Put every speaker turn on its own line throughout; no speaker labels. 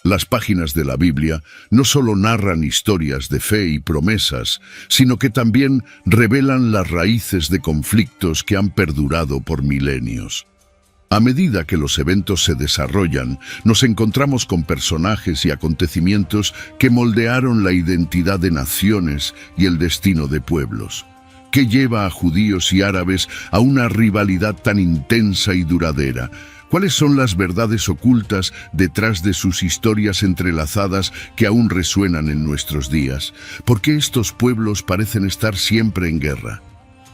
Las páginas de la Biblia no solo narran historias de fe y promesas, sino que también revelan las raíces de conflictos que han perdurado por milenios. A medida que los eventos se desarrollan, nos encontramos con personajes y acontecimientos que moldearon la identidad de naciones y el destino de pueblos. ¿Qué lleva a judíos y árabes a una rivalidad tan intensa y duradera? ¿Cuáles son las verdades ocultas detrás de sus historias entrelazadas que aún resuenan en nuestros días? ¿Por qué estos pueblos parecen estar siempre en guerra?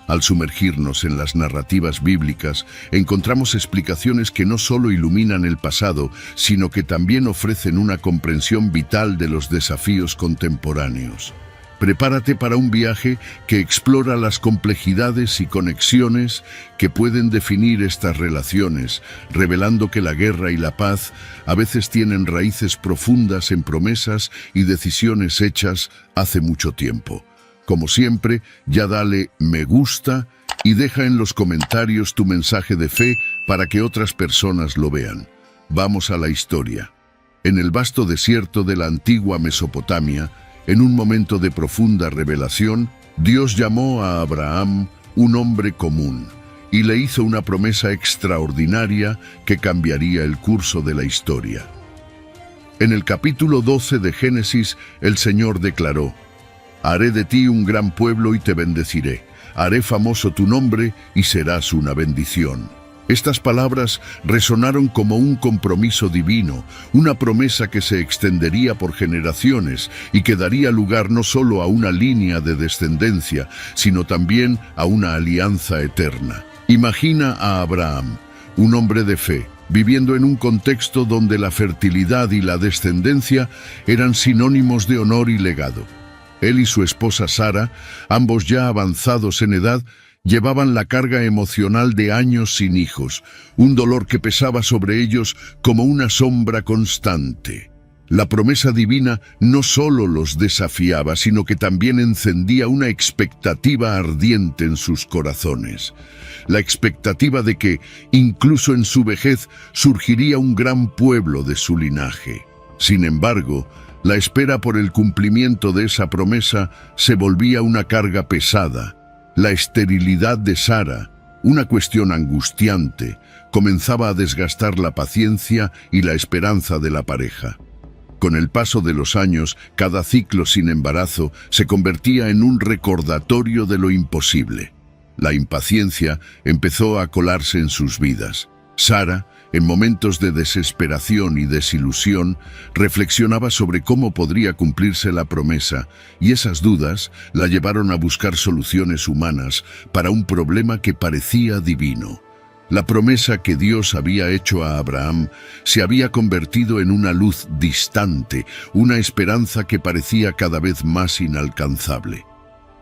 Al sumergirnos en las narrativas bíblicas, encontramos explicaciones que no solo iluminan el pasado, sino que también ofrecen una comprensión vital de los desafíos contemporáneos. Prepárate para un viaje que explora las complejidades y conexiones que pueden definir estas relaciones, revelando que la guerra y la paz a veces tienen raíces profundas en promesas y decisiones hechas hace mucho tiempo. Como siempre, ya dale me gusta y deja en los comentarios tu mensaje de fe para que otras personas lo vean. Vamos a la historia. En el vasto desierto de la antigua Mesopotamia, en un momento de profunda revelación, Dios llamó a Abraham un hombre común y le hizo una promesa extraordinaria que cambiaría el curso de la historia. En el capítulo 12 de Génesis, el Señor declaró: «Haré de ti un gran pueblo y te bendeciré. Haré famoso tu nombre y serás una bendición». Estas palabras resonaron como un compromiso divino, una promesa que se extendería por generaciones y que daría lugar no solo a una línea de descendencia, sino también a una alianza eterna. Imagina a Abraham, un hombre de fe, viviendo en un contexto donde la fertilidad y la descendencia eran sinónimos de honor y legado. Él y su esposa Sara, ambos ya avanzados en edad, llevaban la carga emocional de años sin hijos, un dolor que pesaba sobre ellos como una sombra constante. La promesa divina no solo los desafiaba, sino que también encendía una expectativa ardiente en sus corazones. La expectativa de que, incluso en su vejez, surgiría un gran pueblo de su linaje. Sin embargo, la espera por el cumplimiento de esa promesa se volvía una carga pesada. La esterilidad de Sara, una cuestión angustiante, comenzaba a desgastar la paciencia y la esperanza de la pareja. Con el paso de los años, cada ciclo sin embarazo se convertía en un recordatorio de lo imposible. La impaciencia empezó a colarse en sus vidas. Sara, en momentos de desesperación y desilusión, reflexionaba sobre cómo podría cumplirse la promesa, y esas dudas la llevaron a buscar soluciones humanas para un problema que parecía divino. La promesa que Dios había hecho a Abraham se había convertido en una luz distante, una esperanza que parecía cada vez más inalcanzable.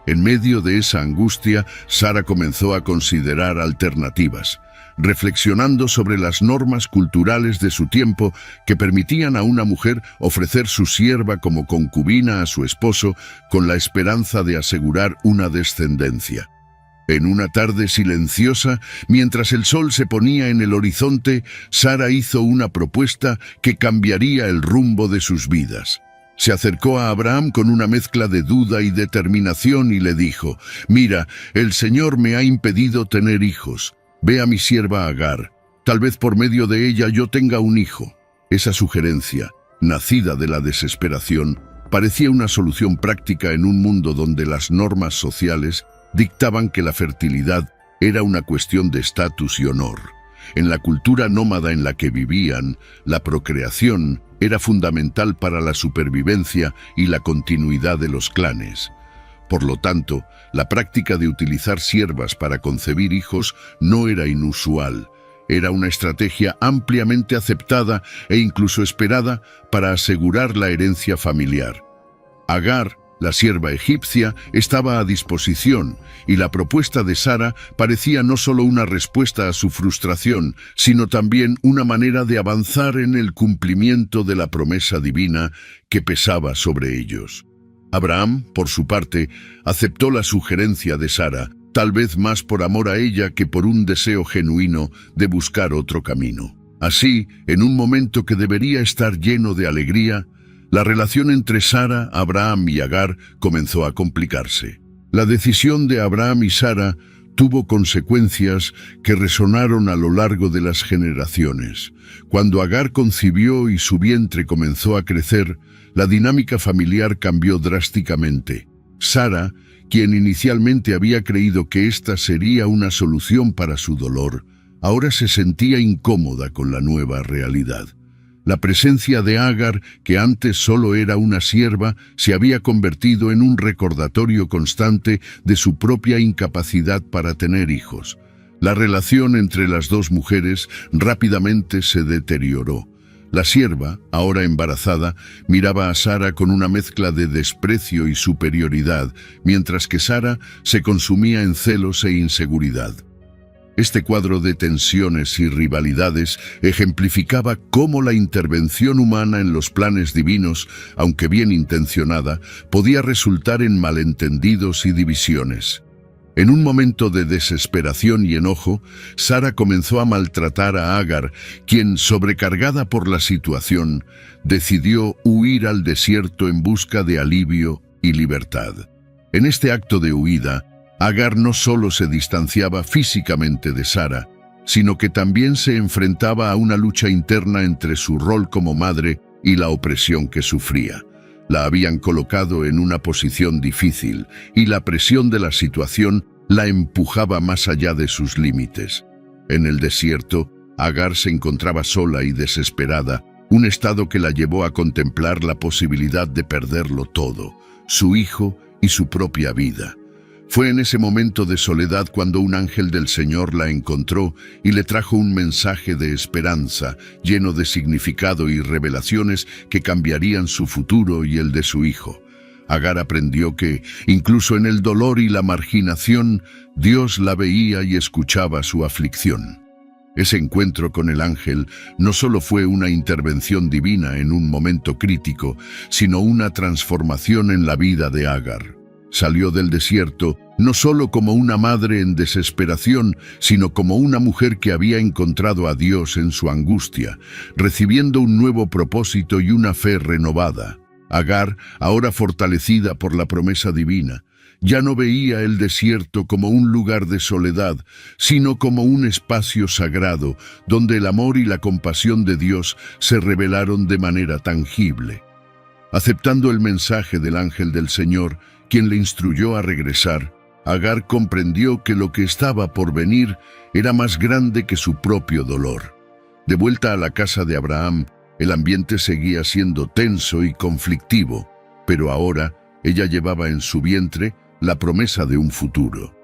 En medio de esa angustia, Sara comenzó a considerar alternativas, reflexionando sobre las normas culturales de su tiempo que permitían a una mujer ofrecer su sierva como concubina a su esposo con la esperanza de asegurar una descendencia. En una tarde silenciosa, mientras el sol se ponía en el horizonte, Sara hizo una propuesta que cambiaría el rumbo de sus vidas. Se acercó a Abraham con una mezcla de duda y determinación y le dijo: «Mira, el Señor me ha impedido tener hijos. Ve a mi sierva Agar. Tal vez por medio de ella yo tenga un hijo». Esa sugerencia, nacida de la desesperación, parecía una solución práctica en un mundo donde las normas sociales dictaban que la fertilidad era una cuestión de estatus y honor. En la cultura nómada en la que vivían, la procreación era fundamental para la supervivencia y la continuidad de los clanes. Por lo tanto, la práctica de utilizar siervas para concebir hijos no era inusual. Era una estrategia ampliamente aceptada e incluso esperada para asegurar la herencia familiar. Agar, la sierva egipcia, estaba a disposición, y la propuesta de Sara parecía no solo una respuesta a su frustración, sino también una manera de avanzar en el cumplimiento de la promesa divina que pesaba sobre ellos. Abraham, por su parte, aceptó la sugerencia de Sara, tal vez más por amor a ella que por un deseo genuino de buscar otro camino. Así, en un momento que debería estar lleno de alegría, la relación entre Sara, Abraham y Agar comenzó a complicarse. La decisión de Abraham y Sara tuvo consecuencias que resonaron a lo largo de las generaciones. Cuando Agar concibió y su vientre comenzó a crecer, la dinámica familiar cambió drásticamente. Sara, quien inicialmente había creído que esta sería una solución para su dolor, ahora se sentía incómoda con la nueva realidad. La presencia de Agar, que antes solo era una sierva, se había convertido en un recordatorio constante de su propia incapacidad para tener hijos. La relación entre las dos mujeres rápidamente se deterioró. La sierva, ahora embarazada, miraba a Sara con una mezcla de desprecio y superioridad, mientras que Sara se consumía en celos e inseguridad. Este cuadro de tensiones y rivalidades ejemplificaba cómo la intervención humana en los planes divinos, aunque bien intencionada, podía resultar en malentendidos y divisiones. En un momento de desesperación y enojo, Sara comenzó a maltratar a Agar, quien, sobrecargada por la situación, decidió huir al desierto en busca de alivio y libertad. En este acto de huida, Agar no solo se distanciaba físicamente de Sara, sino que también se enfrentaba a una lucha interna entre su rol como madre y la opresión que sufría. La habían colocado en una posición difícil y la presión de la situación la empujaba más allá de sus límites. En el desierto, Agar se encontraba sola y desesperada, un estado que la llevó a contemplar la posibilidad de perderlo todo, su hijo y su propia vida. Fue en ese momento de soledad cuando un ángel del Señor la encontró y le trajo un mensaje de esperanza, lleno de significado y revelaciones que cambiarían su futuro y el de su hijo. Agar aprendió que, incluso en el dolor y la marginación, Dios la veía y escuchaba su aflicción. Ese encuentro con el ángel no solo fue una intervención divina en un momento crítico, sino una transformación en la vida de Agar. Salió del desierto no solo como una madre en desesperación, sino como una mujer que había encontrado a Dios en su angustia, recibiendo un nuevo propósito y una fe renovada. Agar, ahora fortalecida por la promesa divina, ya no veía el desierto como un lugar de soledad, sino como un espacio sagrado donde el amor y la compasión de Dios se revelaron de manera tangible. Aceptando el mensaje del ángel del Señor, quien le instruyó a regresar, Agar comprendió que lo que estaba por venir era más grande que su propio dolor. De vuelta a la casa de Abraham, el ambiente seguía siendo tenso y conflictivo, pero ahora ella llevaba en su vientre la promesa de un futuro.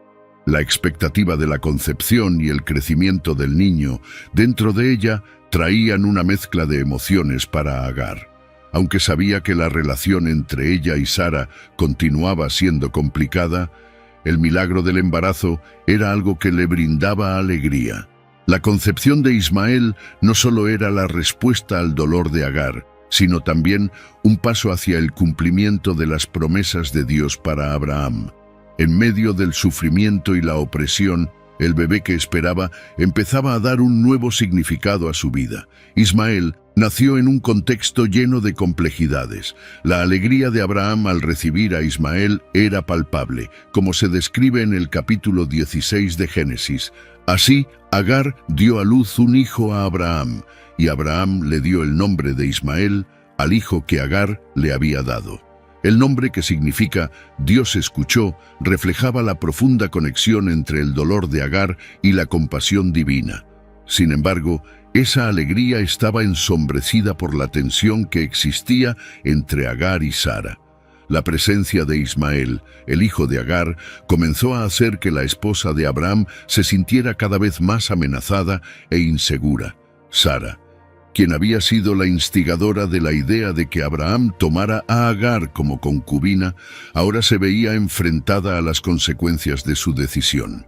La expectativa de la concepción y el crecimiento del niño dentro de ella traían una mezcla de emociones para Agar. Aunque sabía que la relación entre ella y Sara continuaba siendo complicada, el milagro del embarazo era algo que le brindaba alegría. La concepción de Ismael no solo era la respuesta al dolor de Agar, sino también un paso hacia el cumplimiento de las promesas de Dios para Abraham. En medio del sufrimiento y la opresión, el bebé que esperaba empezaba a dar un nuevo significado a su vida. Ismael nació en un contexto lleno de complejidades. La alegría de Abraham al recibir a Ismael era palpable, como se describe en el capítulo 16 de Génesis. Así, Agar dio a luz un hijo a Abraham, y Abraham le dio el nombre de Ismael al hijo que Agar le había dado. El nombre, que significa Dios escuchó, reflejaba la profunda conexión entre el dolor de Agar y la compasión divina. Sin embargo, esa alegría estaba ensombrecida por la tensión que existía entre Agar y Sara. La presencia de Ismael, el hijo de Agar, comenzó a hacer que la esposa de Abraham se sintiera cada vez más amenazada e insegura. Sara, quien había sido la instigadora de la idea de que Abraham tomara a Agar como concubina, ahora se veía enfrentada a las consecuencias de su decisión.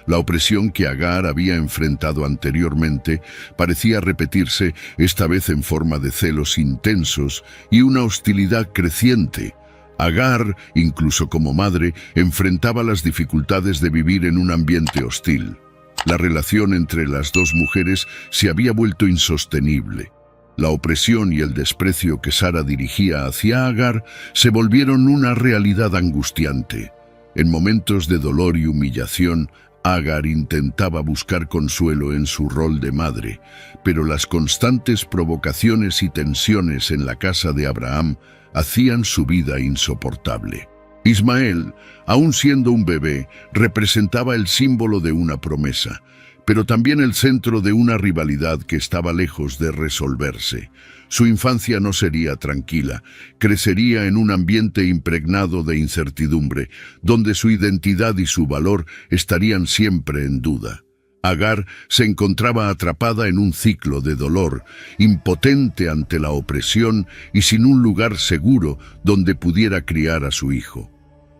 La opresión que Agar había enfrentado anteriormente parecía repetirse, esta vez en forma de celos intensos y una hostilidad creciente. Agar, incluso como madre, enfrentaba las dificultades de vivir en un ambiente hostil. La relación entre las dos mujeres se había vuelto insostenible. La opresión y el desprecio que Sara dirigía hacia Agar se volvieron una realidad angustiante. En momentos de dolor y humillación, Agar intentaba buscar consuelo en su rol de madre, pero las constantes provocaciones y tensiones en la casa de Abraham hacían su vida insoportable. Ismael, aun siendo un bebé, representaba el símbolo de una promesa, pero también el centro de una rivalidad que estaba lejos de resolverse. Su infancia no sería tranquila, crecería en un ambiente impregnado de incertidumbre, donde su identidad y su valor estarían siempre en duda. Agar se encontraba atrapada en un ciclo de dolor, impotente ante la opresión y sin un lugar seguro donde pudiera criar a su hijo.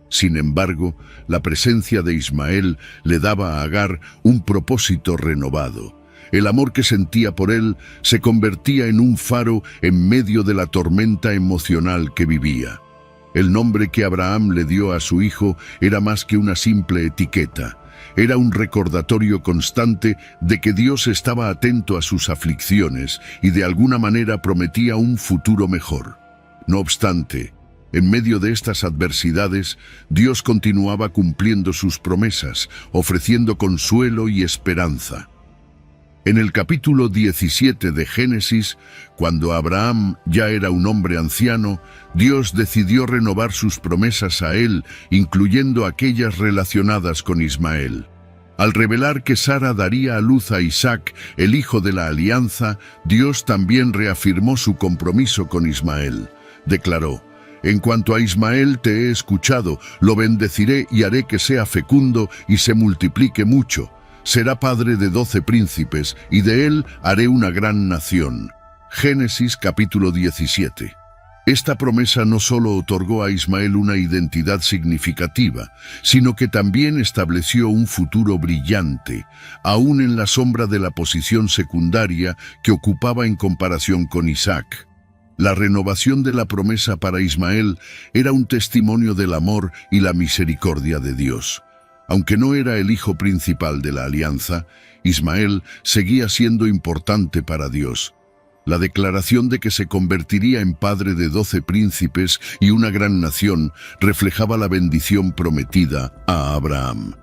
Sin embargo, la presencia de Ismael le daba a Agar un propósito renovado. El amor que sentía por él se convertía en un faro en medio de la tormenta emocional que vivía. El nombre que Abraham le dio a su hijo era más que una simple etiqueta. Era un recordatorio constante de que Dios estaba atento a sus aflicciones y de alguna manera prometía un futuro mejor. No obstante, en medio de estas adversidades, Dios continuaba cumpliendo sus promesas, ofreciendo consuelo y esperanza. En el capítulo 17 de Génesis, cuando Abraham ya era un hombre anciano, Dios decidió renovar sus promesas a él, incluyendo aquellas relacionadas con Ismael. Al revelar que Sara daría a luz a Isaac, el hijo de la alianza, Dios también reafirmó su compromiso con Ismael. Declaró: «En cuanto a Ismael te he escuchado, lo bendeciré y haré que sea fecundo y se multiplique mucho. Será padre de 12 príncipes, y de él haré una gran nación». Génesis capítulo 17. Esta promesa no solo otorgó a Ismael una identidad significativa, sino que también estableció un futuro brillante, aún en la sombra de la posición secundaria que ocupaba en comparación con Isaac. La renovación de la promesa para Ismael era un testimonio del amor y la misericordia de Dios. Aunque no era el hijo principal de la alianza, Ismael seguía siendo importante para Dios. La declaración de que se convertiría en padre de 12 príncipes y una gran nación reflejaba la bendición prometida a Abraham.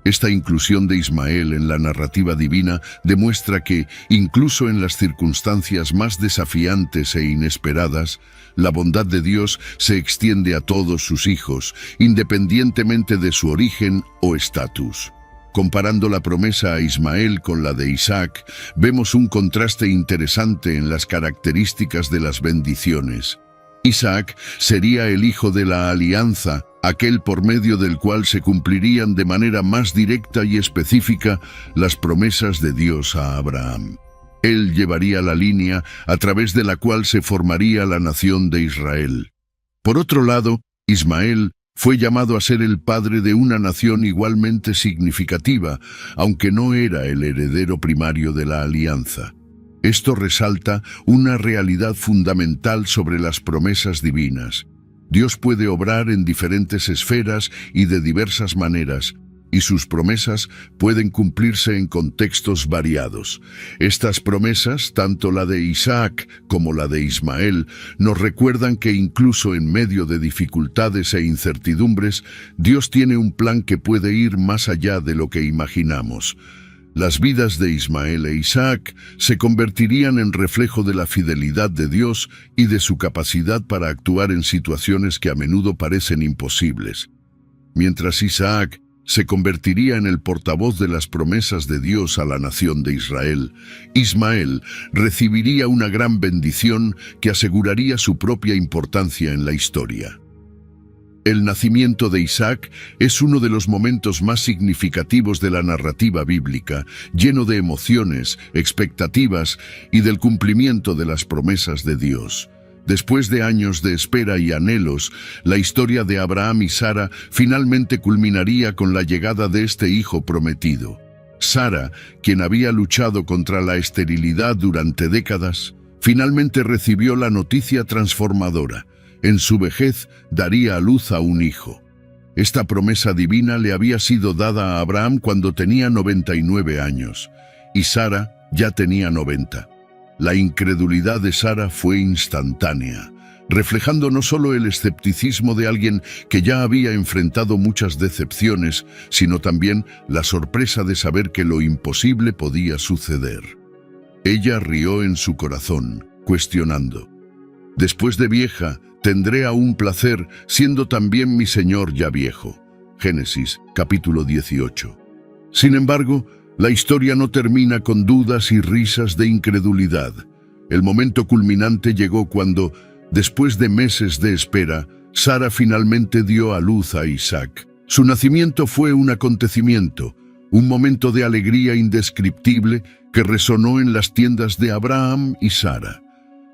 Esta inclusión de Ismael en la narrativa divina demuestra que, incluso en las circunstancias más desafiantes e inesperadas, la bondad de Dios se extiende a todos sus hijos, independientemente de su origen o estatus. Comparando la promesa a Ismael con la de Isaac, vemos un contraste interesante en las características de las bendiciones. Isaac sería el hijo de la alianza, aquel por medio del cual se cumplirían de manera más directa y específica las promesas de Dios a Abraham. Él llevaría la línea a través de la cual se formaría la nación de Israel. Por otro lado, Ismael fue llamado a ser el padre de una nación igualmente significativa, aunque no era el heredero primario de la alianza. Esto resalta una realidad fundamental sobre las promesas divinas. Dios puede obrar en diferentes esferas y de diversas maneras, y sus promesas pueden cumplirse en contextos variados. Estas promesas, tanto la de Isaac como la de Ismael, nos recuerdan que incluso en medio de dificultades e incertidumbres, Dios tiene un plan que puede ir más allá de lo que imaginamos. Las vidas de Ismael e Isaac se convertirían en reflejo de la fidelidad de Dios y de su capacidad para actuar en situaciones que a menudo parecen imposibles. Mientras Isaac se convertiría en el portavoz de las promesas de Dios a la nación de Israel, Ismael recibiría una gran bendición que aseguraría su propia importancia en la historia. El nacimiento de Isaac es uno de los momentos más significativos de la narrativa bíblica, lleno de emociones, expectativas y del cumplimiento de las promesas de Dios. Después de años de espera y anhelos, la historia de Abraham y Sara finalmente culminaría con la llegada de este hijo prometido. Sara, quien había luchado contra la esterilidad durante décadas, finalmente recibió la noticia transformadora. En su vejez daría a luz a un hijo. Esta promesa divina le había sido dada a Abraham cuando tenía 99 años, y Sara ya tenía 90. La incredulidad de Sara fue instantánea, reflejando no solo el escepticismo de alguien que ya había enfrentado muchas decepciones, sino también la sorpresa de saber que lo imposible podía suceder. Ella rió en su corazón, cuestionando: «Después de vieja, tendré aún placer, siendo también mi Señor ya viejo». Génesis, capítulo 18. Sin embargo, la historia no termina con dudas y risas de incredulidad. El momento culminante llegó cuando, después de meses de espera, Sara finalmente dio a luz a Isaac. Su nacimiento fue un acontecimiento, un momento de alegría indescriptible que resonó en las tiendas de Abraham y Sara.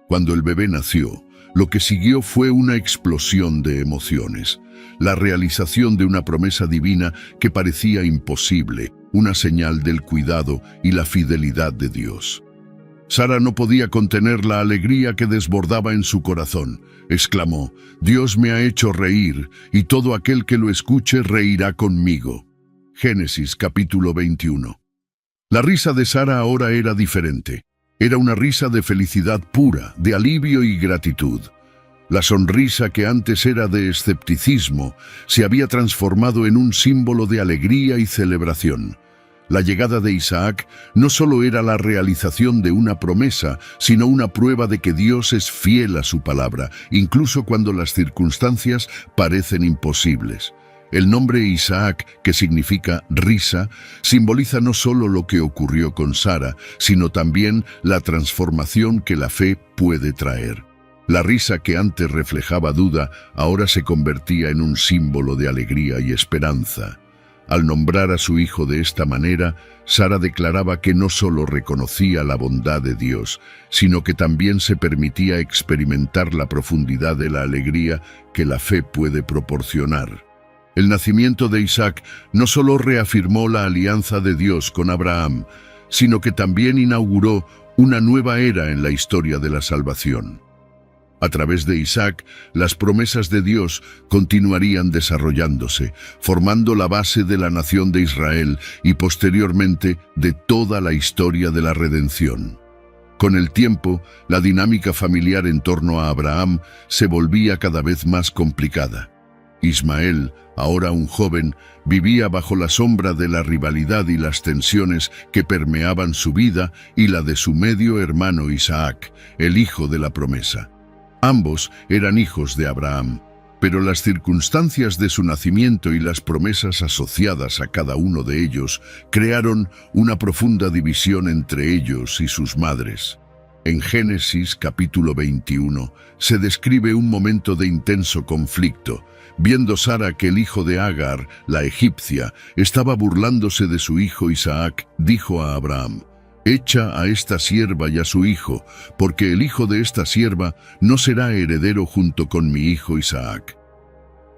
Cuando el bebé nació, lo que siguió fue una explosión de emociones, la realización de una promesa divina que parecía imposible, una señal del cuidado y la fidelidad de Dios. Sara no podía contener la alegría que desbordaba en su corazón. Exclamó: «Dios me ha hecho reír, y todo aquel que lo escuche reirá conmigo». Génesis capítulo 21. La risa de Sara ahora era diferente. Era una risa de felicidad pura, de alivio y gratitud. La sonrisa que antes era de escepticismo se había transformado en un símbolo de alegría y celebración. La llegada de Isaac no solo era la realización de una promesa, sino una prueba de que Dios es fiel a su palabra, incluso cuando las circunstancias parecen imposibles. El nombre Isaac, que significa risa, simboliza no solo lo que ocurrió con Sara, sino también la transformación que la fe puede traer. La risa que antes reflejaba duda, ahora se convertía en un símbolo de alegría y esperanza. Al nombrar a su hijo de esta manera, Sara declaraba que no solo reconocía la bondad de Dios, sino que también se permitía experimentar la profundidad de la alegría que la fe puede proporcionar. El nacimiento de Isaac no solo reafirmó la alianza de Dios con Abraham, sino que también inauguró una nueva era en la historia de la salvación. A través de Isaac, las promesas de Dios continuarían desarrollándose, formando la base de la nación de Israel y posteriormente de toda la historia de la redención. Con el tiempo, la dinámica familiar en torno a Abraham se volvía cada vez más complicada. Ismael, ahora un joven, vivía bajo la sombra de la rivalidad y las tensiones que permeaban su vida y la de su medio hermano Isaac, el hijo de la promesa. Ambos eran hijos de Abraham, pero las circunstancias de su nacimiento y las promesas asociadas a cada uno de ellos crearon una profunda división entre ellos y sus madres. En Génesis capítulo 21 se describe un momento de intenso conflicto. Viendo Sara que el hijo de Agar, la egipcia, estaba burlándose de su hijo Isaac, dijo a Abraham: «Echa a esta sierva y a su hijo, porque el hijo de esta sierva no será heredero junto con mi hijo Isaac».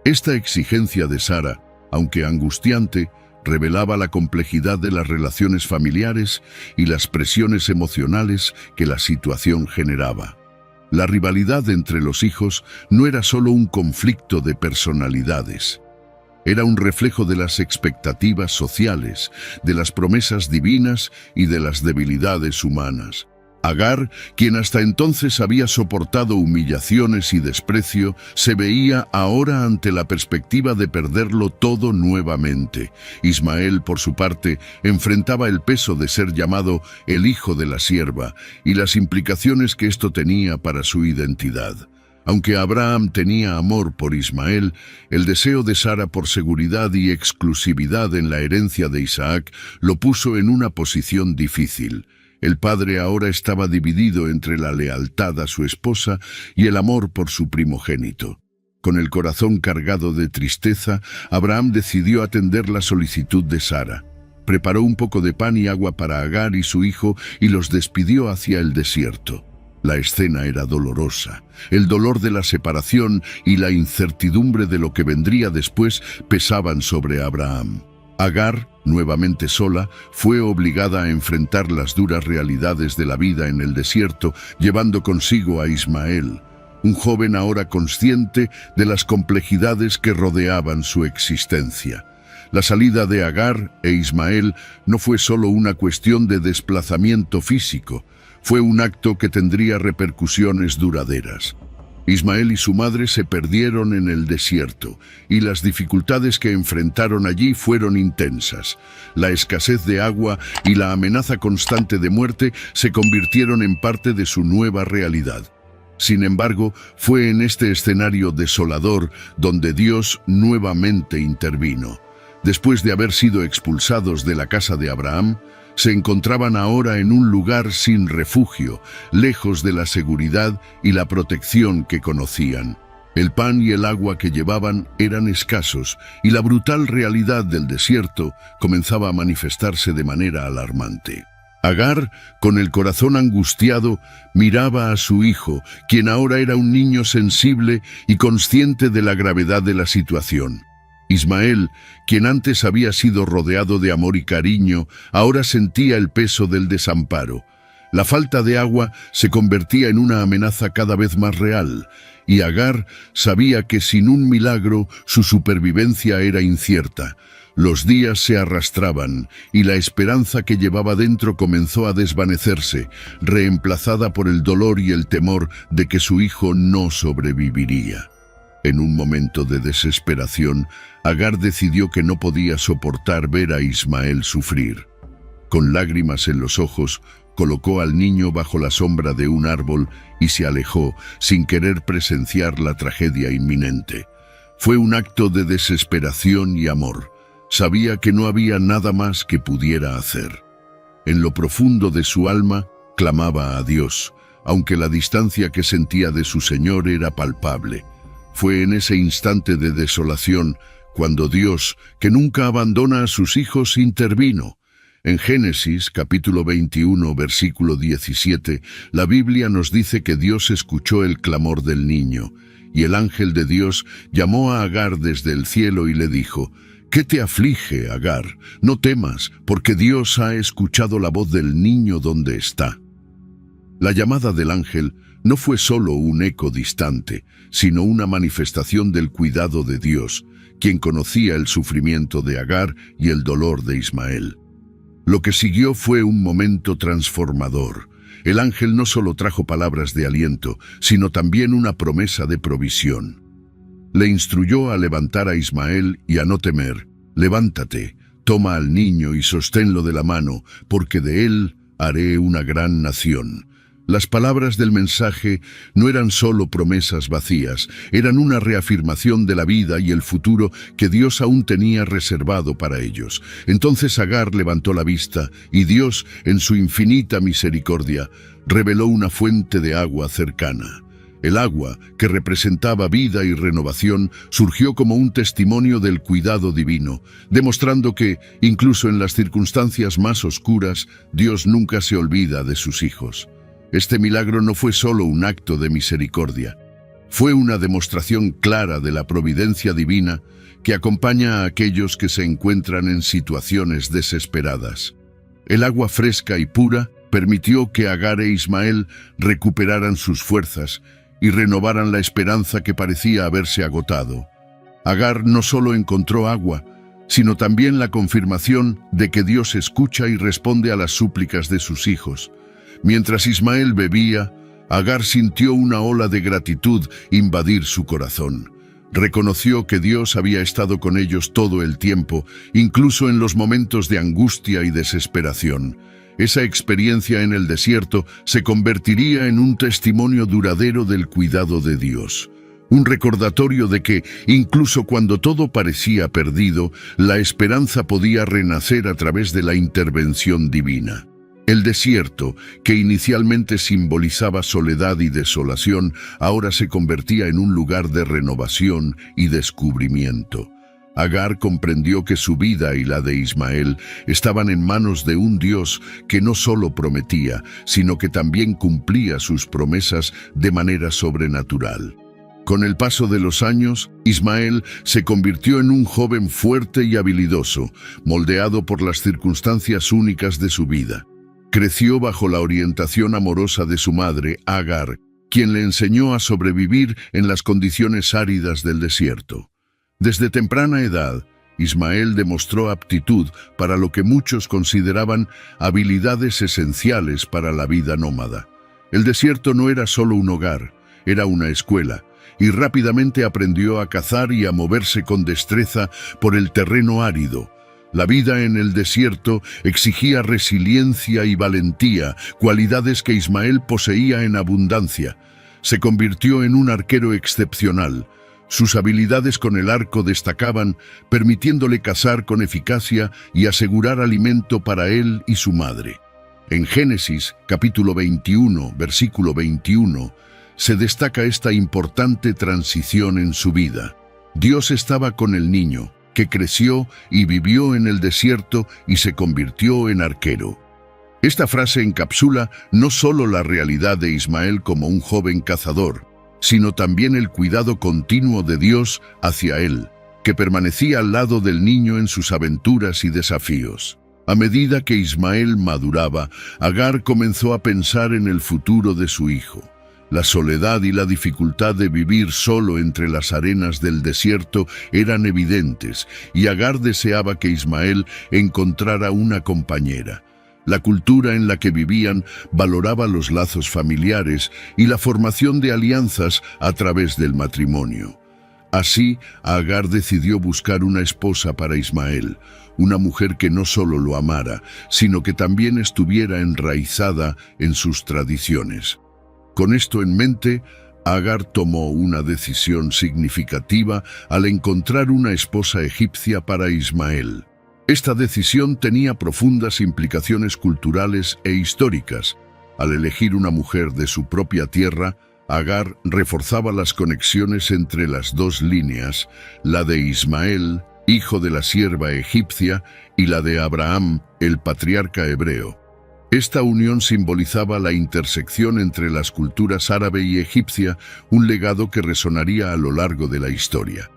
Esta exigencia de Sara, aunque angustiante, revelaba la complejidad de las relaciones familiares y las presiones emocionales que la situación generaba. La rivalidad entre los hijos no era solo un conflicto de personalidades. Era un reflejo de las expectativas sociales, de las promesas divinas y de las debilidades humanas. Agar, quien hasta entonces había soportado humillaciones y desprecio, se veía ahora ante la perspectiva de perderlo todo nuevamente. Ismael, por su parte, enfrentaba el peso de ser llamado el hijo de la sierva y las implicaciones que esto tenía para su identidad. Aunque Abraham tenía amor por Ismael, el deseo de Sara por seguridad y exclusividad en la herencia de Isaac lo puso en una posición difícil. El padre ahora estaba dividido entre la lealtad a su esposa y el amor por su primogénito. Con el corazón cargado de tristeza, Abraham decidió atender la solicitud de Sara. Preparó un poco de pan y agua para Agar y su hijo y los despidió hacia el desierto. La escena era dolorosa. El dolor de la separación y la incertidumbre de lo que vendría después pesaban sobre Abraham. Agar, nuevamente sola, fue obligada a enfrentar las duras realidades de la vida en el desierto, llevando consigo a Ismael. un joven ahora consciente de las complejidades que rodeaban su existencia. La salida de Agar e Ismael no fue solo una cuestión de desplazamiento físico, fue un acto que tendría repercusiones duraderas. Ismael y su madre se perdieron en el desierto, y las dificultades que enfrentaron allí fueron intensas. La escasez de agua y la amenaza constante de muerte se convirtieron en parte de su nueva realidad. Sin embargo, fue en este escenario desolador donde Dios nuevamente intervino. Después de haber sido expulsados de la casa de Abraham, se encontraban ahora en un lugar sin refugio, lejos de la seguridad y la protección que conocían. El pan y el agua que llevaban eran escasos, y la brutal realidad del desierto comenzaba a manifestarse de manera alarmante. Agar, con el corazón angustiado, miraba a su hijo, quien ahora era un niño sensible y consciente de la gravedad de la situación. Ismael, quien antes había sido rodeado de amor y cariño, ahora sentía el peso del desamparo. La falta de agua se convertía en una amenaza cada vez más real, y Agar sabía que sin un milagro su supervivencia era incierta. Los días se arrastraban, y la esperanza que llevaba dentro comenzó a desvanecerse, reemplazada por el dolor y el temor de que su hijo no sobreviviría. En un momento de desesperación, Agar decidió que no podía soportar ver a Ismael sufrir. Con lágrimas en los ojos, colocó al niño bajo la sombra de un árbol y se alejó, sin querer presenciar la tragedia inminente. Fue un acto de desesperación y amor. Sabía que no había nada más que pudiera hacer. En lo profundo de su alma, clamaba a Dios, aunque la distancia que sentía de su Señor era palpable. Fue en ese instante de desolación cuando Dios, que nunca abandona a sus hijos, intervino. En Génesis, capítulo 21, versículo 17, la Biblia nos dice que Dios escuchó el clamor del niño, y el ángel de Dios llamó a Agar desde el cielo y le dijo: «¿Qué te aflige, Agar? No temas, porque Dios ha escuchado la voz del niño donde está». La llamada del ángel no fue solo un eco distante, sino una manifestación del cuidado de Dios, quien conocía el sufrimiento de Agar y el dolor de Ismael. Lo que siguió fue un momento transformador. El ángel no solo trajo palabras de aliento, sino también una promesa de provisión. Le instruyó a levantar a Ismael y a no temer. «Levántate, toma al niño y sosténlo de la mano, porque de él haré una gran nación». Las palabras del mensaje no eran solo promesas vacías, eran una reafirmación de la vida y el futuro que Dios aún tenía reservado para ellos. Entonces Agar levantó la vista y Dios, en su infinita misericordia, reveló una fuente de agua cercana. El agua, que representaba vida y renovación, surgió como un testimonio del cuidado divino, demostrando que, incluso en las circunstancias más oscuras, Dios nunca se olvida de sus hijos. Este milagro no fue solo un acto de misericordia, fue una demostración clara de la providencia divina que acompaña a aquellos que se encuentran en situaciones desesperadas. El agua fresca y pura permitió que Agar e Ismael recuperaran sus fuerzas y renovaran la esperanza que parecía haberse agotado. Agar no solo encontró agua, sino también la confirmación de que Dios escucha y responde a las súplicas de sus hijos. Mientras Ismael bebía, Agar sintió una ola de gratitud invadir su corazón. Reconoció que Dios había estado con ellos todo el tiempo, incluso en los momentos de angustia y desesperación. Esa experiencia en el desierto se convertiría en un testimonio duradero del cuidado de Dios. Un recordatorio de que, incluso cuando todo parecía perdido, la esperanza podía renacer a través de la intervención divina. El desierto, que inicialmente simbolizaba soledad y desolación, ahora se convertía en un lugar de renovación y descubrimiento. Agar comprendió que su vida y la de Ismael estaban en manos de un Dios que no solo prometía, sino que también cumplía sus promesas de manera sobrenatural. Con el paso de los años, Ismael se convirtió en un joven fuerte y habilidoso, moldeado por las circunstancias únicas de su vida. Creció bajo la orientación amorosa de su madre, Agar, quien le enseñó a sobrevivir en las condiciones áridas del desierto. Desde temprana edad, Ismael demostró aptitud para lo que muchos consideraban habilidades esenciales para la vida nómada. El desierto no era solo un hogar, era una escuela, y rápidamente aprendió a cazar y a moverse con destreza por el terreno árido. La vida en el desierto exigía resiliencia y valentía, cualidades que Ismael poseía en abundancia. Se convirtió en un arquero excepcional. Sus habilidades con el arco destacaban, permitiéndole cazar con eficacia y asegurar alimento para él y su madre. En Génesis, capítulo 21, versículo 21, se destaca esta importante transición en su vida. Dios estaba con el niño, que creció y vivió en el desierto y se convirtió en arquero. Esta frase encapsula no solo la realidad de Ismael como un joven cazador, sino también el cuidado continuo de Dios hacia él, que permanecía al lado del niño en sus aventuras y desafíos. A medida que Ismael maduraba, Agar comenzó a pensar en el futuro de su hijo. La soledad y la dificultad de vivir solo entre las arenas del desierto eran evidentes, y Agar deseaba que Ismael encontrara una compañera. La cultura en la que vivían valoraba los lazos familiares y la formación de alianzas a través del matrimonio. Así, Agar decidió buscar una esposa para Ismael, una mujer que no solo lo amara, sino que también estuviera enraizada en sus tradiciones. Con esto en mente, Agar tomó una decisión significativa al encontrar una esposa egipcia para Ismael. Esta decisión tenía profundas implicaciones culturales e históricas. Al elegir una mujer de su propia tierra, Agar reforzaba las conexiones entre las dos líneas, la de Ismael, hijo de la sierva egipcia, y la de Abraham, el patriarca hebreo. Esta unión simbolizaba la intersección entre las culturas árabe y egipcia, un legado que resonaría a lo largo de la historia.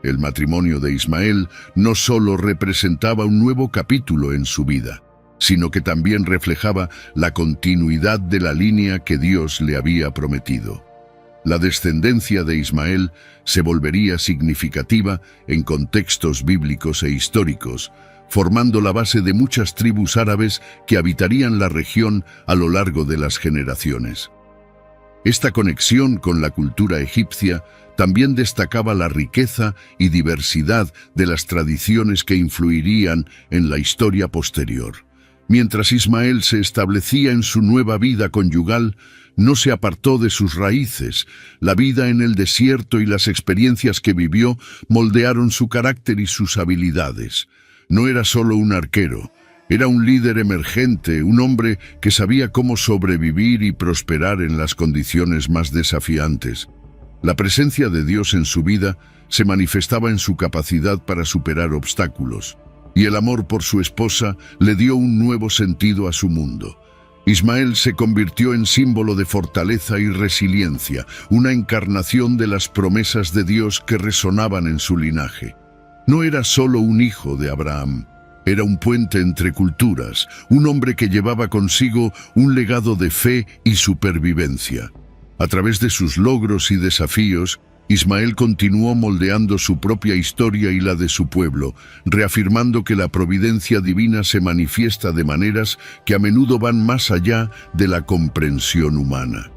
El matrimonio de Ismael no solo representaba un nuevo capítulo en su vida, sino que también reflejaba la continuidad de la línea que Dios le había prometido. La descendencia de Ismael se volvería significativa en contextos bíblicos e históricos, formando la base de muchas tribus árabes que habitarían la región a lo largo de las generaciones. Esta conexión con la cultura egipcia también destacaba la riqueza y diversidad de las tradiciones que influirían en la historia posterior. Mientras Ismael se establecía en su nueva vida conyugal, no se apartó de sus raíces. La vida en el desierto y las experiencias que vivió moldearon su carácter y sus habilidades. No era solo un arquero, era un líder emergente, un hombre que sabía cómo sobrevivir y prosperar en las condiciones más desafiantes. La presencia de Dios en su vida se manifestaba en su capacidad para superar obstáculos, y el amor por su esposa le dio un nuevo sentido a su mundo. Ismael se convirtió en símbolo de fortaleza y resiliencia, una encarnación de las promesas de Dios que resonaban en su linaje. No era solo un hijo de Abraham, era un puente entre culturas, un hombre que llevaba consigo un legado de fe y supervivencia. A través de sus logros y desafíos, Ismael continuó moldeando su propia historia y la de su pueblo, reafirmando que la providencia divina se manifiesta de maneras que a menudo van más allá de la comprensión humana.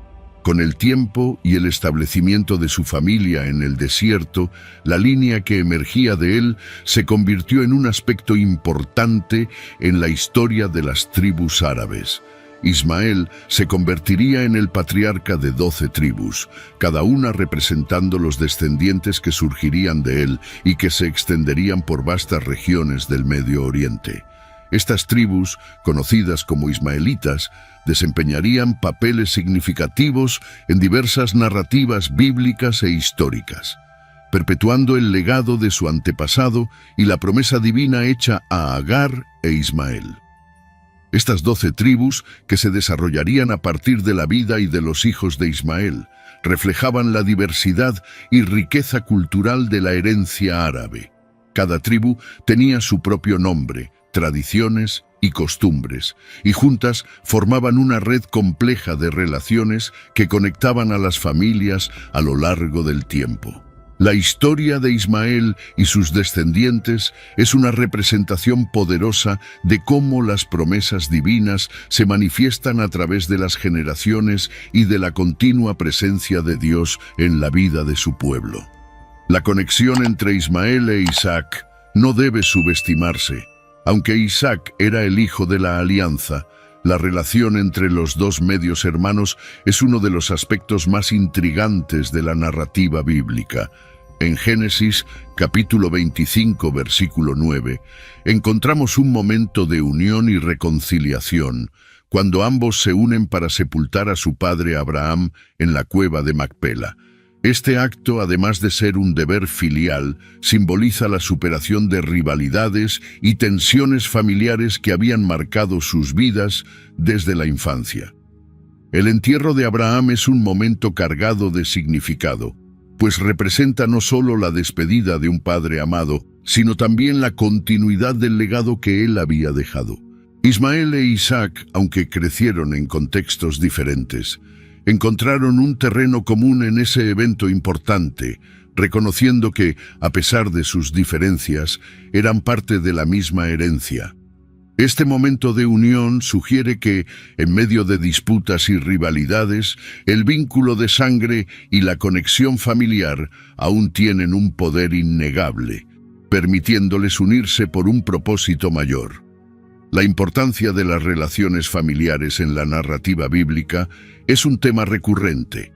Con el tiempo y el establecimiento de su familia en el desierto, la línea que emergía de él se convirtió en un aspecto importante en la historia de las tribus árabes. Ismael se convertiría en el patriarca de 12 tribus, cada una representando los descendientes que surgirían de él y que se extenderían por vastas regiones del Medio Oriente. Estas tribus, conocidas como ismaelitas, desempeñarían papeles significativos en diversas narrativas bíblicas e históricas, perpetuando el legado de su antepasado y la promesa divina hecha a Agar e Ismael. Estas 12 tribus, que se desarrollarían a partir de la vida y de los hijos de Ismael, reflejaban la diversidad y riqueza cultural de la herencia árabe. Cada tribu tenía su propio nombre, tradiciones y costumbres, y juntas formaban una red compleja de relaciones que conectaban a las familias a lo largo del tiempo. La historia de Ismael y sus descendientes es una representación poderosa de cómo las promesas divinas se manifiestan a través de las generaciones y de la continua presencia de Dios en la vida de su pueblo. La conexión entre Ismael e Isaac no debe subestimarse. Aunque Isaac era el hijo de la alianza, la relación entre los dos medios hermanos es uno de los aspectos más intrigantes de la narrativa bíblica. En Génesis, capítulo 25, versículo 9, encontramos un momento de unión y reconciliación, cuando ambos se unen para sepultar a su padre Abraham en la cueva de Macpela. Este acto, además de ser un deber filial, simboliza la superación de rivalidades y tensiones familiares que habían marcado sus vidas desde la infancia. El entierro de Abraham es un momento cargado de significado, pues representa no solo la despedida de un padre amado, sino también la continuidad del legado que él había dejado. Ismael e Isaac, aunque crecieron en contextos diferentes, encontraron un terreno común en ese evento importante, reconociendo que, a pesar de sus diferencias, eran parte de la misma herencia. Este momento de unión sugiere que, en medio de disputas y rivalidades, el vínculo de sangre y la conexión familiar aún tienen un poder innegable, permitiéndoles unirse por un propósito mayor. La importancia de las relaciones familiares en la narrativa bíblica es un tema recurrente.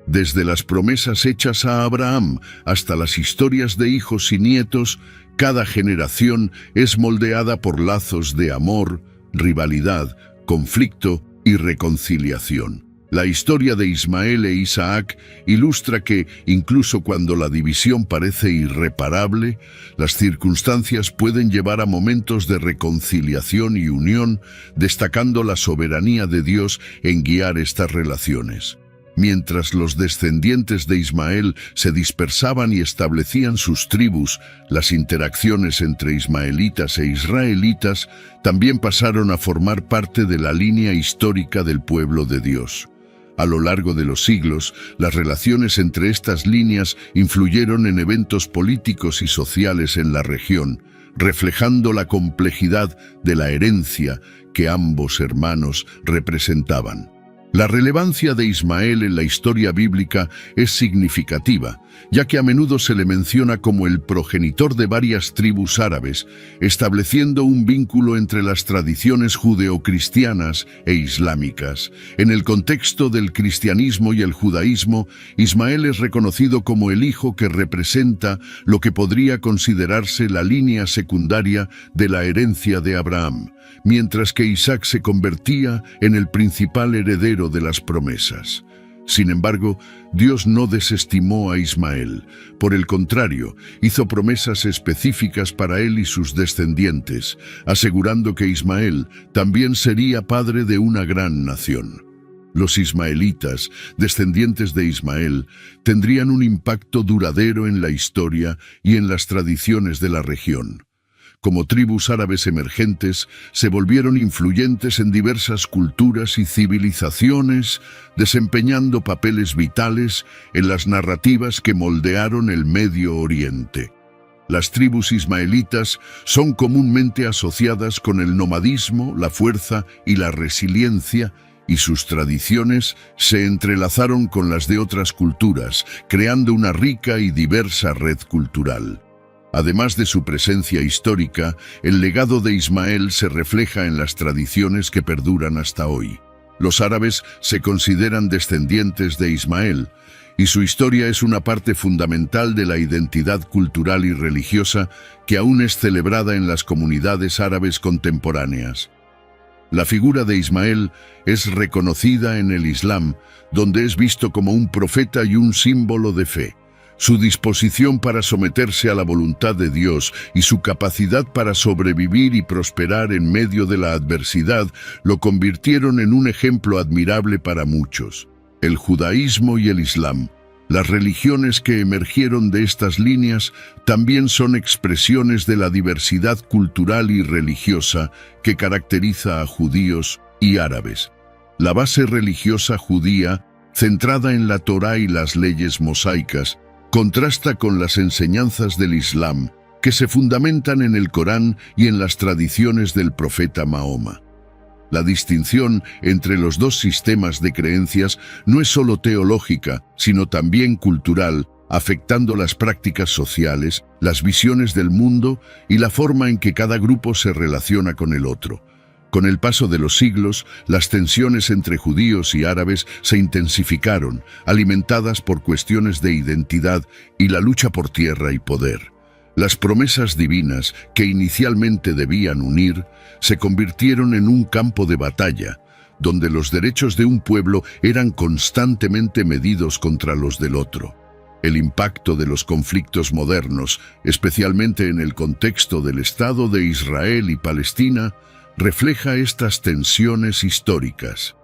Desde las promesas hechas a Abraham hasta las historias de hijos y nietos, cada generación es moldeada por lazos de amor, rivalidad, conflicto y reconciliación. La historia de Ismael e Isaac ilustra que, incluso cuando la división parece irreparable, las circunstancias pueden llevar a momentos de reconciliación y unión, destacando la soberanía de Dios en guiar estas relaciones. Mientras los descendientes de Ismael se dispersaban y establecían sus tribus, las interacciones entre ismaelitas e israelitas también pasaron a formar parte de la línea histórica del pueblo de Dios. A lo largo de los siglos, las relaciones entre estas líneas influyeron en eventos políticos y sociales en la región, reflejando la complejidad de la herencia que ambos hermanos representaban. La relevancia de Ismael en la historia bíblica es significativa, ya que a menudo se le menciona como el progenitor de varias tribus árabes, estableciendo un vínculo entre las tradiciones judeocristianas e islámicas. En el contexto del cristianismo y el judaísmo, Ismael es reconocido como el hijo que representa lo que podría considerarse la línea secundaria de la herencia de Abraham, mientras que Isaac se convertía en el principal heredero de las promesas. Sin embargo, Dios no desestimó a Ismael. Por el contrario, hizo promesas específicas para él y sus descendientes, asegurando que Ismael también sería padre de una gran nación. Los ismaelitas, descendientes de Ismael, tendrían un impacto duradero en la historia y en las tradiciones de la región. Como tribus árabes emergentes, se volvieron influyentes en diversas culturas y civilizaciones, desempeñando papeles vitales en las narrativas que moldearon el Medio Oriente. Las tribus ismaelitas son comúnmente asociadas con el nomadismo, la fuerza y la resiliencia, y sus tradiciones se entrelazaron con las de otras culturas, creando una rica y diversa red cultural. Además de su presencia histórica, el legado de Ismael se refleja en las tradiciones que perduran hasta hoy. Los árabes se consideran descendientes de Ismael, y su historia es una parte fundamental de la identidad cultural y religiosa que aún es celebrada en las comunidades árabes contemporáneas. La figura de Ismael es reconocida en el Islam, donde es visto como un profeta y un símbolo de fe. Su disposición para someterse a la voluntad de Dios y su capacidad para sobrevivir y prosperar en medio de la adversidad lo convirtieron en un ejemplo admirable para muchos. El judaísmo y el islam Las religiones que emergieron de estas líneas también son expresiones de la diversidad cultural y religiosa que caracteriza a judíos y árabes. La base religiosa judía, centrada en la Torá y las leyes mosaicas, contrasta con las enseñanzas del Islam, que se fundamentan en el Corán y en las tradiciones del profeta Mahoma. La distinción entre los dos sistemas de creencias no es solo teológica, sino también cultural, afectando las prácticas sociales, las visiones del mundo y la forma en que cada grupo se relaciona con el otro. Con el paso de los siglos, las tensiones entre judíos y árabes se intensificaron, alimentadas por cuestiones de identidad y la lucha por tierra y poder. Las promesas divinas, que inicialmente debían unir, se convirtieron en un campo de batalla, donde los derechos de un pueblo eran constantemente medidos contra los del otro. El impacto de los conflictos modernos, especialmente en el contexto del Estado de Israel y Palestina, refleja estas tensiones históricas.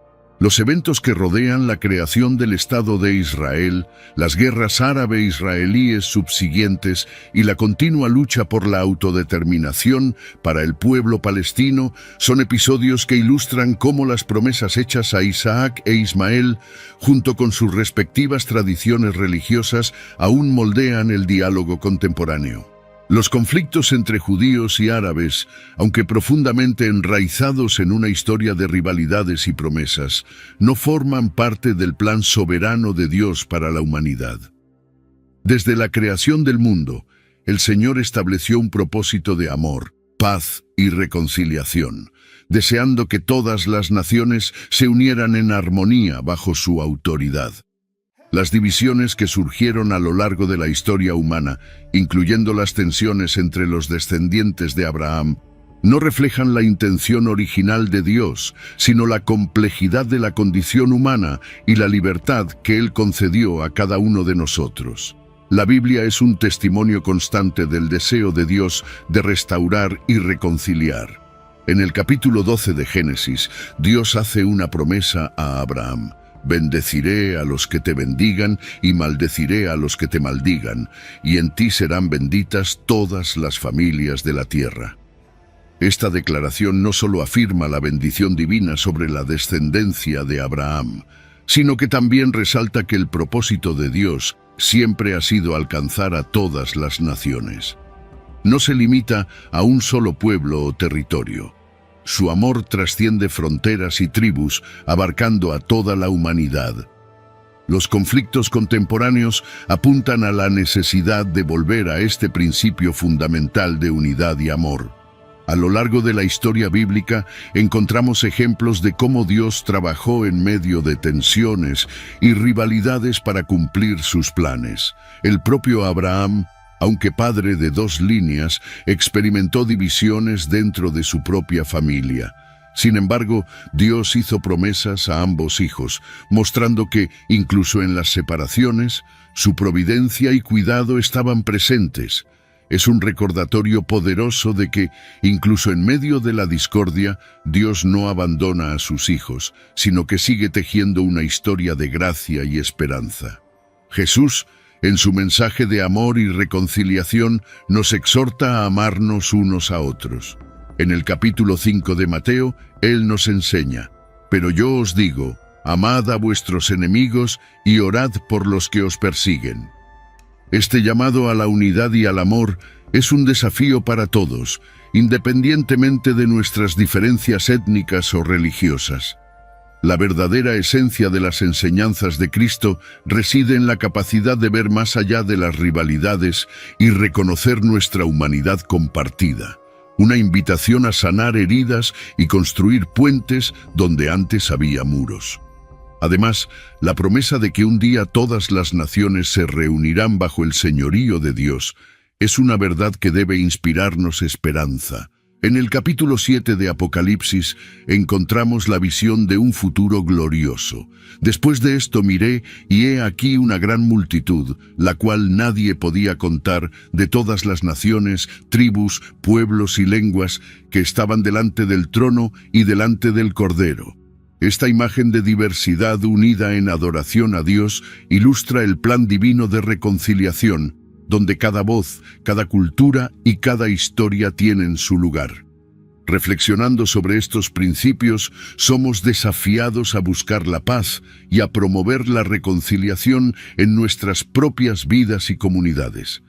Los eventos que rodean la creación del Estado de Israel, las guerras árabe-israelíes subsiguientes y la continua lucha por la autodeterminación para el pueblo palestino son episodios que ilustran cómo las promesas hechas a Isaac e Ismael, junto con sus respectivas tradiciones religiosas, aún moldean el diálogo contemporáneo. Los conflictos entre judíos y árabes, aunque profundamente enraizados en una historia de rivalidades y promesas, no forman parte del plan soberano de Dios para la humanidad. Desde la creación del mundo, el Señor estableció un propósito de amor, paz y reconciliación, deseando que todas las naciones se unieran en armonía bajo su autoridad. Las divisiones que surgieron a lo largo de la historia humana, incluyendo las tensiones entre los descendientes de Abraham, no reflejan la intención original de Dios, sino la complejidad de la condición humana y la libertad que Él concedió a cada uno de nosotros. La Biblia es un testimonio constante del deseo de Dios de restaurar y reconciliar. En el capítulo 12 de Génesis, Dios hace una promesa a Abraham. Bendeciré a los que te bendigan y maldeciré a los que te maldigan, y en ti serán benditas todas las familias de la tierra. Esta declaración no solo afirma la bendición divina sobre la descendencia de Abraham, sino que también resalta que el propósito de Dios siempre ha sido alcanzar a todas las naciones. No se limita a un solo pueblo o territorio. Su amor trasciende fronteras y tribus, abarcando a toda la humanidad. Los conflictos contemporáneos apuntan a la necesidad de volver a este principio fundamental de unidad y amor. A lo largo de la historia bíblica encontramos ejemplos de cómo Dios trabajó en medio de tensiones y rivalidades para cumplir sus planes. El propio Abraham, aunque padre de dos líneas, experimentó divisiones dentro de su propia familia. Sin embargo, Dios hizo promesas a ambos hijos, mostrando que, incluso en las separaciones, su providencia y cuidado estaban presentes. Es un recordatorio poderoso de que, incluso en medio de la discordia, Dios no abandona a sus hijos, sino que sigue tejiendo una historia de gracia y esperanza. Jesús, en su mensaje de amor y reconciliación, nos exhorta a amarnos unos a otros. En el capítulo 5 de Mateo, Él nos enseña: «Pero yo os digo, amad a vuestros enemigos y orad por los que os persiguen». Este llamado a la unidad y al amor es un desafío para todos, independientemente de nuestras diferencias étnicas o religiosas. La verdadera esencia de las enseñanzas de Cristo reside en la capacidad de ver más allá de las rivalidades y reconocer nuestra humanidad compartida. Una invitación a sanar heridas y construir puentes donde antes había muros. Además, la promesa de que un día todas las naciones se reunirán bajo el señorío de Dios es una verdad que debe inspirarnos esperanza. En el capítulo 7 de Apocalipsis encontramos la visión de un futuro glorioso. Después de esto miré, y he aquí una gran multitud, la cual nadie podía contar, de todas las naciones, tribus, pueblos y lenguas, que estaban delante del trono y delante del Cordero. Esta imagen de diversidad unida en adoración a Dios ilustra el plan divino de reconciliación, donde cada voz, cada cultura y cada historia tienen su lugar. Reflexionando sobre estos principios, somos desafiados a buscar la paz y a promover la reconciliación en nuestras propias vidas y comunidades.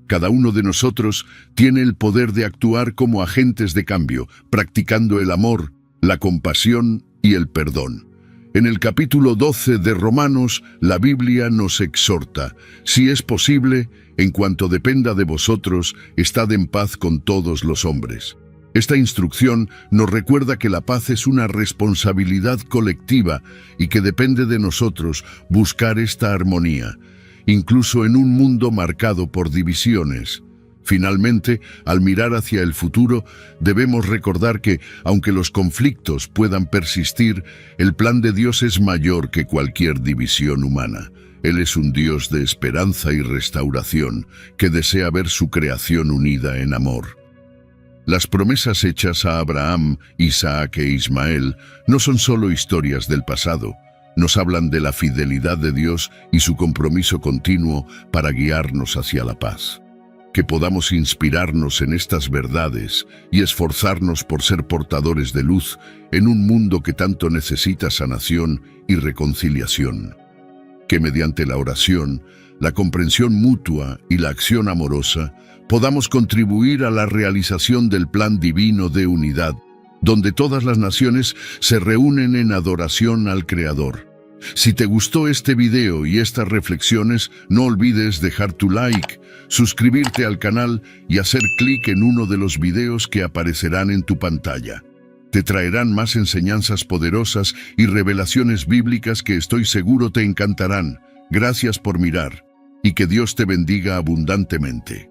Cada uno de nosotros tiene el poder de actuar como agentes de cambio, practicando el amor, la compasión y el perdón. En el capítulo 12 de Romanos, la Biblia nos exhorta: si es posible, en cuanto dependa de vosotros, estad en paz con todos los hombres. Esta instrucción nos recuerda que la paz es una responsabilidad colectiva y que depende de nosotros buscar esta armonía, incluso en un mundo marcado por divisiones. Finalmente, al mirar hacia el futuro, debemos recordar que, aunque los conflictos puedan persistir, el plan de Dios es mayor que cualquier división humana. Él es un Dios de esperanza y restauración, que desea ver su creación unida en amor. Las promesas hechas a Abraham, Isaac e Ismael no son solo historias del pasado. Nos hablan de la fidelidad de Dios y su compromiso continuo para guiarnos hacia la paz. Que podamos inspirarnos en estas verdades y esforzarnos por ser portadores de luz en un mundo que tanto necesita sanación y reconciliación. Que mediante la oración, la comprensión mutua y la acción amorosa, podamos contribuir a la realización del plan divino de unidad, donde todas las naciones se reúnen en adoración al Creador. Si te gustó este video y estas reflexiones, no olvides dejar tu like, suscribirte al canal y hacer clic en uno de los videos que aparecerán en tu pantalla. Te traerán más enseñanzas poderosas y revelaciones bíblicas que estoy seguro te encantarán. Gracias por mirar y que Dios te bendiga abundantemente.